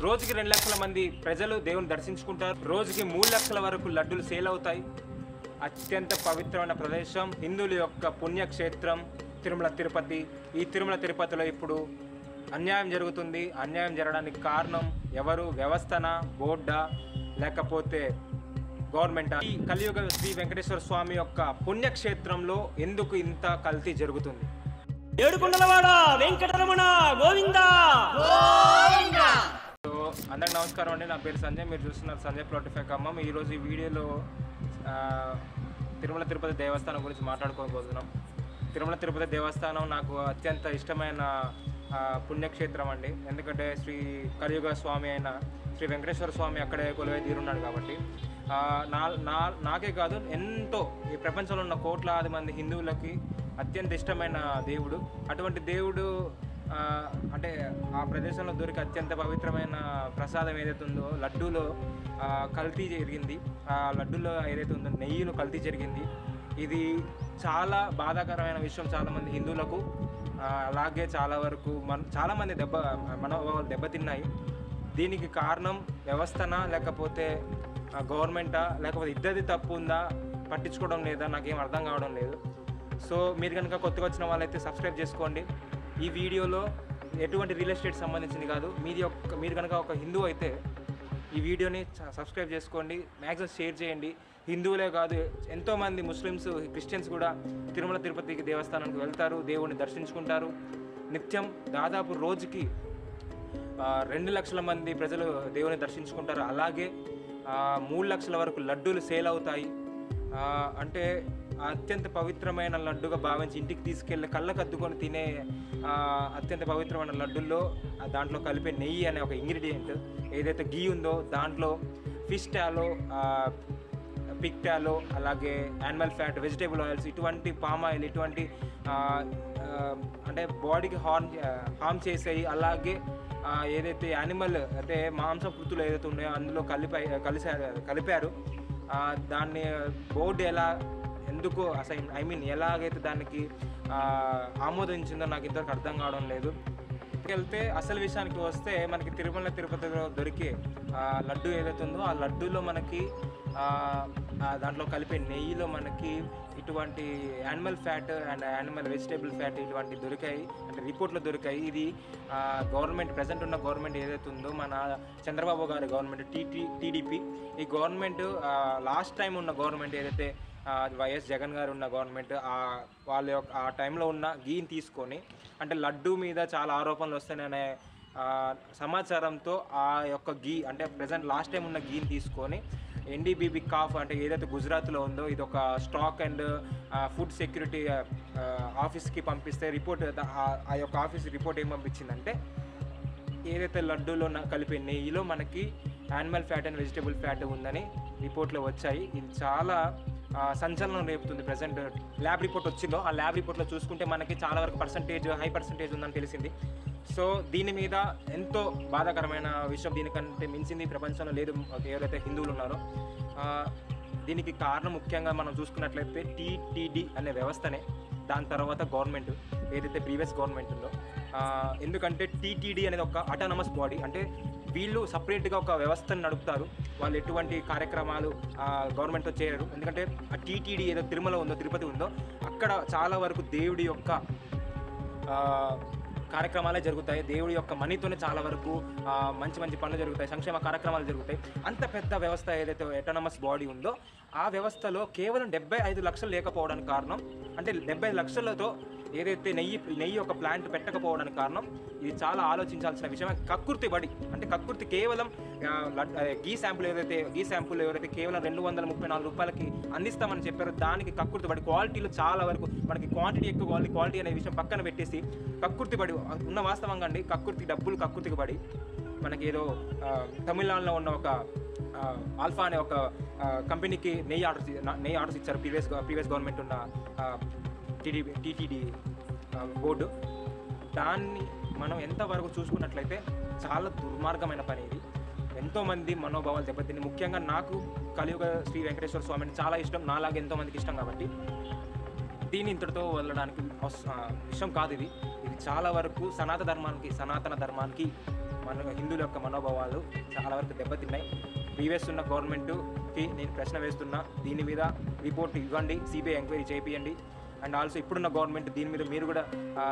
రోజుకి 2 లక్షల మంది ప్రజలు దేవుని దర్శించుకుంటారు. రోజుకి 3 లక్షల వరకు లడ్డూలు సేల్ అవుతాయి. అత్యంత పవిత్రమైన ప్రదేశం, హిందువుల యొక్క పుణ్యక్షేత్రం తిరుమల తిరుపతి. ఈ తిరుమల తిరుపతిలో ఇప్పుడు అన్యాయం జరుగుతుంది. అన్యాయం జరగడానికి కారణం ఎవరు? వ్యవస్థన, బోర్డా, లేకపోతే గవర్నమెంట్? ఈ కలియుగ శ్రీ వెంకటేశ్వర స్వామి యొక్క పుణ్యక్షేత్రంలో ఎందుకు ఇంత కల్తీ జరుగుతుంది? ఏడుకొండలవాడ వెంకటరమణ గోవిందా. సో అందరికి నమస్కారం అండి. నా పేరు సంజయ్, మీరు చూస్తున్నారు సంజయ్ ప్లాటిఫై ఖమ్మం. ఈరోజు ఈ వీడియోలో తిరుమల తిరుపతి దేవస్థానం గురించి మాట్లాడుకోబోతున్నాం. తిరుమల తిరుపతి దేవస్థానం నాకు అత్యంత ఇష్టమైన పుణ్యక్షేత్రం అండి. ఎందుకంటే శ్రీ కలియుగ స్వామి అయిన శ్రీ వెంకటేశ్వర స్వామి అక్కడే కొలువై తీరున్నాడు కాబట్టి నాకే కాదు, ఎంతో ఈ ప్రపంచంలో ఉన్న కోట్లాది మంది హిందువులకి అత్యంత ఇష్టమైన దేవుడు. అటువంటి దేవుడు అంటే ఆ ప్రదేశంలో దొరికి అత్యంత పవిత్రమైన ప్రసాదం ఏదైతే ఉందో లడ్డూలో కల్తీ జరిగింది. ఆ లడ్డూలో ఏదైతే ఉందో నెయ్యిలో కల్తీ జరిగింది. ఇది చాలా బాధాకరమైన విషయం చాలామంది హిందువులకు. అలాగే చాలా వరకు చాలామంది మనోభావాలు దెబ్బతిన్నాయి. దీనికి కారణం వ్యవస్థనా, లేకపోతే గవర్నమెంటా, లేకపోతే ఇద్దరిది తప్పు ఉందా, పట్టించుకోవడం లేదా, నాకేం అర్థం కావడం లేదు. సో మీరు కనుక కొత్తగా వచ్చిన వాళ్ళైతే సబ్స్క్రైబ్ చేసుకోండి. ఈ వీడియోలో ఎటువంటి రియల్ ఎస్టేట్ సంబంధించింది కాదు. మీరు కనుక ఒక హిందువు అయితే ఈ వీడియోని సబ్స్క్రైబ్ చేసుకోండి, మ్యాక్సిమం షేర్ చేయండి. హిందువులే కాదు, ఎంతోమంది ముస్లిమ్స్, క్రిస్టియన్స్ కూడా తిరుమల తిరుపతికి దేవస్థానానికి వెళ్తారు, దేవుడిని దర్శించుకుంటారు. నిత్యం దాదాపు రోజుకి 2 లక్షల మంది ప్రజలు దేవుని దర్శించుకుంటారు. అలాగే 3 లక్షల వరకు లడ్డూలు సేల్ అవుతాయి. అంటే అత్యంత పవిత్రమైన లడ్డుగా భావించి ఇంటికి తీసుకెళ్ళి కళ్ళకు అద్దుకొని తినే అత్యంత పవిత్రమైన లడ్డుల్లో దాంట్లో కలిపే నెయ్యి అనే ఒక ఇంగ్రీడియంట్ ఏదైతే గీ ఉందో దాంట్లో ఫిష్ టాలో, పిగ్ టాలో, అలాగే యానిమల్ ఫ్యాట్, వెజిటేబుల్ ఆయిల్స్, ఇటువంటి పామ్ ఆయిల్, ఇటువంటి అంటే బాడీకి హార్మ్ చేసేవి. అలాగే ఏదైతే యానిమల్ అంటే మాంసకృతులు ఏదైతే ఉన్నాయో అందులో కలిపారు. దాన్ని బోర్డు ఎందుకు ఎలాగైతే దానికి ఆమోదించిందో నాకు ఇంతవరకు అర్థం కావడం లేదు. వెళ్తే అసలు విషయానికి వస్తే మనకి తిరుమల తిరుపతిలో దొరికే లడ్డు ఏదైతే ఉందో ఆ లడ్డూలో మనకి దాంట్లో కలిపే నెయ్యిలో మనకి ఇటువంటి animal fat and animal vegetable fat ఇటువంటి దొరికాయి, అంటే రిపోర్ట్లో దొరికాయి. ఇది గవర్నమెంట్, ప్రజెంట్ ఉన్న గవర్నమెంట్ ఏదైతే ఉందో మన చంద్రబాబు గారి గవర్నమెంట్, టీడీపీ, ఈ గవర్నమెంట్ లాస్ట్ టైం ఉన్న గవర్నమెంట్ ఏదైతే వైఎస్ జగన్ గారు ఉన్న గవర్నమెంట్, వాళ్ళ యొక్క ఆ టైంలో ఉన్న గీని తీసుకొని, అంటే లడ్డు మీద చాలా ఆరోపణలు వస్తాయనే సమాచారంతో ఆ యొక్క గీ, అంటే ప్రజెంట్ లాస్ట్ టైం ఉన్న గీని తీసుకొని ఎన్డీబీబీ కాఫ్ అంటే ఏదైతే గుజరాత్లో ఉందో ఇది ఒక స్టాక్ అండ్ ఫుడ్ సెక్యూరిటీ ఆఫీస్కి పంపిస్తే రిపోర్ట్, ఆ యొక్క ఆఫీస్ రిపోర్ట్ ఏం పంపించిందంటే ఏదైతే లడ్డూలో కలిపే నెయ్యిలో మనకి animal fat and vegetable fat ఉందని రిపోర్ట్లో వచ్చాయి. ఇది చాలా సంచలనం రేపుతుంది. ప్రజెంట్ ల్యాబ్ రిపోర్ట్ వచ్చిందో ఆ ల్యాబ్ రిపోర్ట్లో చూసుకుంటే మనకి చాలా వరకు హై పర్సంటేజ్ ఉందని తెలిసింది. సో దీని మీద ఎంతో బాధాకరమైన విషయం, దీనికంటే మించింది ప్రపంచంలో లేదు ఎవరైతే హిందువులు ఉన్నారో. దీనికి కారణం ముఖ్యంగా మనం చూసుకున్నట్లయితే టీటీడీ అనే వ్యవస్థనే, దాని తర్వాత గవర్నమెంట్ ఏదైతే ప్రీవియస్ గవర్నమెంట్ ఉందో. ఎందుకంటే టీటీడీ అనేది ఒక అటానమస్ బాడీ, అంటే వీళ్ళు సపరేట్గా ఒక వ్యవస్థను నడుపుతారు. వాళ్ళు ఎటువంటి కార్యక్రమాలు గవర్నమెంట్తో చేయరు. ఎందుకంటే ఆ టీటీడీ ఏదో తిరుమల ఉందో, తిరుపతి ఉందో, అక్కడ చాలా వరకు దేవుడి యొక్క కార్యక్రమాలే జరుగుతాయి. దేవుడి యొక్క మనీతోనే చాలా వరకు మంచి మంచి పనులు జరుగుతాయి, సంక్షేమ కార్యక్రమాలు జరుగుతాయి. అంత పెద్ద వ్యవస్థ ఏదైతే అటానమస్ బాడీ ఉందో ఆ వ్యవస్థలో కేవలం 75 లక్షలు లేకపోవడానికి కారణం, అంటే 75 లక్షలతో ఏదైతే నెయ్యి ఒక ప్లాంట్ పెట్టకపోవడానికి కారణం, ఇది చాలా ఆలోచించాల్సిన విషయం. కక్కుర్తి కేవలం గీ శాంపుల్ ఎవరైతే కేవలం 234 రూపాయలకి అందిస్తామని చెప్పారో దానికి కక్కుర్తి పడి క్వాలిటీలో చాలా వరకు మనకి క్వాంటిటీ ఎక్కువ క్వాలిటీ అనే విషయం పక్కన పెట్టేసి కక్కుర్తి పడి ఉన్న వాస్తవంగా అండి కక్కుర్తికి పడి మనకి ఏదో తమిళనాడులో ఉన్న ఒక ఆల్ఫా అనే ఒక కంపెనీకి నెయ్యి ఆర్డర్స్ ఇచ్చారు. ప్రీవియస్ గవర్నమెంట్ ఉన్న టీటీడీ బోర్డు. దాన్ని మనం ఎంతవరకు చూసుకున్నట్లయితే చాలా దుర్మార్గమైన పని ఇది. ఎంతోమంది మనోభావాలు దెబ్బతిని, ముఖ్యంగా నాకు కలియుగ శ్రీ వెంకటేశ్వర స్వామిని చాలా ఇష్టం, నాలాగే ఎంతోమందికి ఇష్టం కాబట్టి దీన్ని ఇంతటితో వదలడానికి విషయం కాదు. ఇది చాలా వరకు సనాతన ధర్మానికి హిందువుల యొక్క మనోభావాలు చాలా వరకు దెబ్బతిన్నాయి. ప్రీవియస్ ఉన్న గవర్నమెంట్కి నేను ప్రశ్న వేస్తున్నా, దీని మీద రిపోర్ట్ ఇవ్వండి, సిబిఐ ఎంక్వైరీ చేపియండి. అండ్ ఆల్సో ఇప్పుడున్న గవర్నమెంట్ దీని మీద మీరు కూడా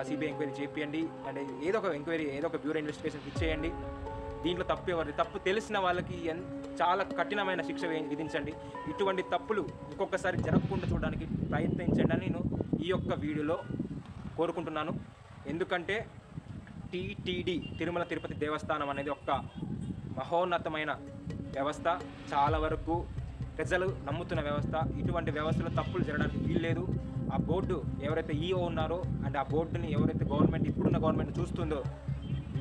సిబిఐ ఎంక్వైరీ చేపియండి. అండ్ ఏదో ఒక ఎంక్వైరీ, ఏదో ఒక బ్యూరో ఇన్వెస్టిగేషన్ ఇచ్చేయండి. దీంట్లో తప్పు ఎవరిది, తప్పు తెలిసిన వాళ్ళకి చాలా కఠినమైన శిక్ష విధించండి. ఇటువంటి తప్పులు ఇంకొకసారి జరగకుండా చూడడానికి ప్రయత్నించండి అని నేను ఈ యొక్క వీడియోలో కోరుకుంటున్నాను. ఎందుకంటే టీటీడీ తిరుమల తిరుపతి దేవస్థానం అనేది ఒక మహోన్నతమైన వ్యవస్థ, చాలా వరకు ప్రజలు నమ్ముతున్న వ్యవస్థ. ఇటువంటి వ్యవస్థలో తప్పులు జరగడానికి వీల్లేదు. ఆ బోర్డు ఎవరైతే ఈఓ ఉన్నారో అండ్ ఆ బోర్డుని ఎవరైతే గవర్నమెంట్ ఇప్పుడున్న గవర్నమెంట్ చూస్తుందో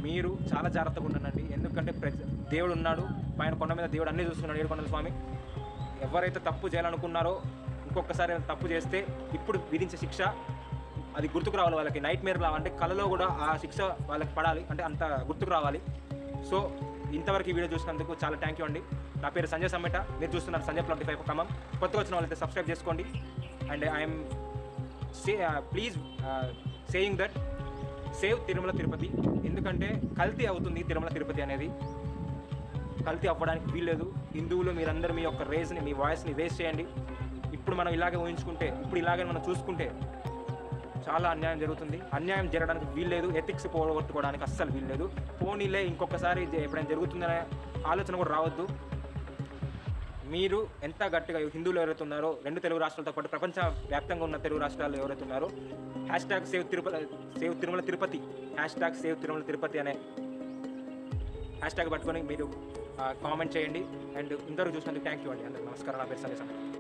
మీరు చాలా జాగ్రత్తగా ఉండండి. ఎందుకంటే దేవుడు ఉన్నాడు, పైన కొండ మీద దేవుడు అన్నీ చూస్తున్నాడు, ఏడుకొండల స్వామి. ఎవరైతే తప్పు చేయాలనుకున్నారో ఇంకొకసారి తప్పు చేస్తే ఇప్పుడు విధించే శిక్ష అది గుర్తుకు రావాలి వాళ్ళకి. నైట్ మేర్ లా, అంటే కళలో కూడా ఆ శిక్ష వాళ్ళకి పడాలి, అంటే అంత గుర్తుకు రావాలి. సో ఇంతవరకు ఈ వీడియో చూసినందుకు చాలా థ్యాంక్ యూ అండి. నా పేరు సంజయ్ సమ్మెట, మీరు చూస్తున్నారు సంజయ్ 25 ఖమ్మం. కొత్తగా వచ్చిన వాళ్ళైతే సబ్స్క్రైబ్ చేసుకోండి. And I'm please saying that save Tirumala Tirupati. ఎందుకంటే కల్తీ అవుతుంది తిరుమల తిరుపతి అనేది. కల్తీ అవ్వడానికి వీల్లేదు. హిందువులు మీరందరూ మీ యొక్క రేస్ని, మీ వాయిస్ని రేస్ చేయండి. ఇప్పుడు మనం ఇలాగే ఊహించుకుంటే, ఇప్పుడు ఇలాగే మనం చూసుకుంటే చాలా అన్యాయం జరుగుతుంది. అన్యాయం జరగడానికి వీల్లేదు. ఎథిక్స్ పోగొట్టుకోవడానికి అస్సలు వీల్లేదు. పోనీలే ఇంకొకసారి ఎప్పుడైనా జరుగుతుందనే ఆలోచన కూడా రావద్దు. మీరు ఎంత గట్టిగా హిందువులు ఎవరైతే ఉన్నారో, 2 తెలుగు రాష్ట్రాలతో పాటు ప్రపంచ వ్యాప్తంగా ఉన్న తెలుగు రాష్ట్రాలు ఎవరైతే ఉన్నారో #సేవ్ తిరుమల తిరుపతి, #సేవ్ తిరుమల తిరుపతి అనే హ్యాష్ట్యాగ్ పట్టుకొని మీరు కామెంట్ చేయండి. అండ్ ఇంతవరకు చూసినందుకు థ్యాంక్ యూ అండి. అందరికీ నమస్కారం. నా పేరు సంజయ్.